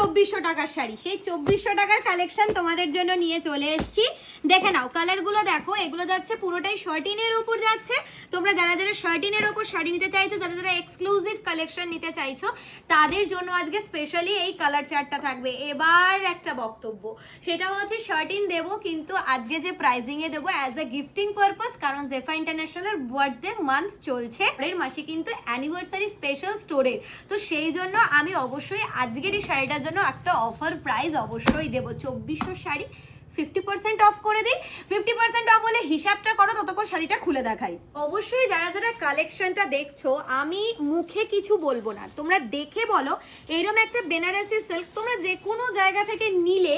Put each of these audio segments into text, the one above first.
2400 টাকার শাড়ি, সেই 2400 টাকার কালেকশন তোমাদের জন্য নিয়ে চলে এসেছি। দেখে নাও কালারগুলো দেখো, এগুলো যাচ্ছে পুরোটাই শার্টিনের উপর যাচ্ছে। তোমরা যারা যারা শার্টিনের উপর শাড়ি নিতে চাইছো, যারা যারা এক্সক্লুসিভ কালেকশন নিতে চাইছো, তাদের জন্য আজকে স্পেশালি এই কালার চার্টটা থাকবে। এবার একটা বক্তব্য, সেটা হচ্ছে শার্টিন দেবো, কিন্তু আজকে যে প্রাইজিং এ দেবো অ্যাজ এ গিফটিং পারপাস, কারণ জেফা ইন্টারন্যাশনাল বার্থডে মান্থ চলছে, এর মাসে কিন্তু অ্যানিভার্সারি স্পেশাল স্টোরে, তো সেই জন্য আমি অবশ্যই আজকের এই শাড়িটার জন্য একটা অফার প্রাইস অবশ্যই দেবো। 2400 শাড়ি 50% অফ করে দিই। 50% অফ হলে হিসাবটা করো, ততক্ষণ শাড়িটা খুলে দেখাই। অবশ্যই যারা যারা কালেকশনটা দেখছো, আমি মুখে কিছু বলবো না, তোমরা দেখে বলো। এরকম একটা বেনারসি সিল্ক তোমরা যে কোনো জায়গা থেকে নিলে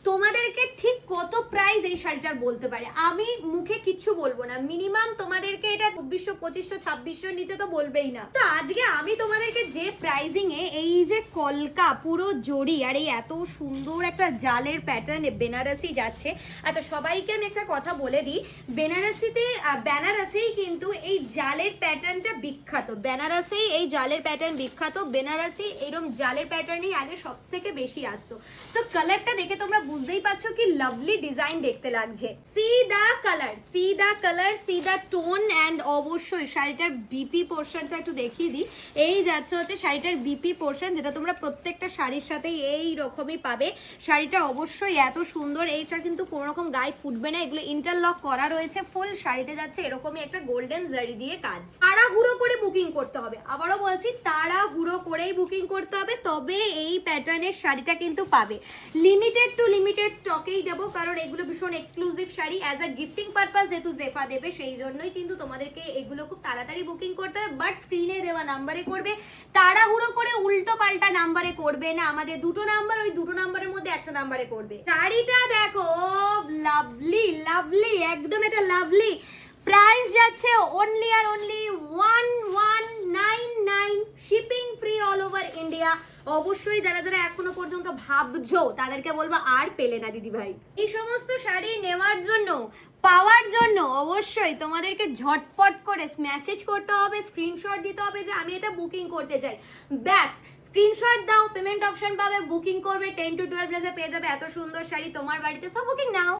তোমাদেরকে ঠিক কত প্রাইস এই শাড়িটার বলতে পারে, আমি মুখে কিচ্ছু বলবো না। মিনিমাম তোমাদেরকে এটা 2400, 2500, 2600 নিতে তো বলবেই না। তো আজকে আমি তোমাদেরকে যে প্রাইজিং এ এই যে কলকা পুরো জড়ি আর এই এত সুন্দর একটা জালের প্যাটার্নে বেনারসি যাচ্ছে। আচ্ছা সবাইকে আমি একটা কথা বলে দিই, বেনারসেই কিন্তু এই জালের প্যাটার্নটা বিখ্যাত, বেনারসেই এই জালের প্যাটার্ন বিখ্যাত। বেনারসি এরকম জালের প্যাটার্নই আগে সব থেকে বেশি আসতো। তো কালারটা দেখে তোমরা বুঝতেই পারছো কি লাভলি ডিজাইন দেখতে লাগছে। See the colour, see the colour, see the tone. And অবশ্যই শাড়িটার বিপি পোর্শনটা একটু দেখিয়ে দিই। এই যাচ্ছে হচ্ছে শাড়িটার বিপি পোর্শন, যেটা তোমরা প্রত্যেকটা শাড়ির সাথে এই রকমই পাবে। শাড়িটা অবশ্যই এত সুন্দর, এইটা কিন্তু কোনো রকম গায়ে ফুটবে না, এগুলো ইন্টারলক করা রয়েছে। ফুল শাড়িতে যাচ্ছে এরকমই একটা গোল্ডেন জারি দিয়ে কাজ। তাড়াহুড়ো করে বুকিং করতে হবে, আবারও বলছি তাড়াহুড়ো করেই বুকিং করতে হবে, তবে এই প্যাটার্নের শাড়িটা কিন্তু পাবে। লিমিটেড টু লিমিটেড স্টকেই দেবো, কারণ এগুলো ভীষণ exclusive sari. As a gifting purpose যেহেতু জেফা দেবে, সেই জন্যই কিন্তু তোমাদেরকে এগুলো খুব তাড়াতাড়ি বুকিং করতে হবে। বাট স্ক্রিনে দেওয়া নাম্বারে করবে, তাড়াহুড়ো করে উল্টো পাল্টা নাম্বারে করবে না। আমাদের দুটো নাম্বার, ওই দুটো নাম্বারের মধ্যে একটা নাম্বারে করবে। শাড়িটা দেখো, লাভলি লাভলি, একদম এটা লাভলি। প্রাইস যাচ্ছে অনলি আর only 1199, shipping free all over India. অবশ্যই যারা যারা এখনো পর্যন্ত ভাবছো, তাদেরকে বলবো আর পেলে না দিদি ভাই। এই সমস্ত শাড়ি নেওয়ার জন্য, পাওয়ার জন্য অবশ্যই তোমাদেরকে ঝটপট করে মেসেজ করতে হবে, স্ক্রিনশট দিতে হবে যে আমি এটা বুকিং করতে চাই। ব্যাস স্ক্রিনশট দাও, পেমেন্ট অপশন পাবে, বুকিং করবে, 10 to 12 ডেজে পেয়ে যাবে এত সুন্দর শাড়ি তোমার বাড়িতে। সব বুকিং নাও।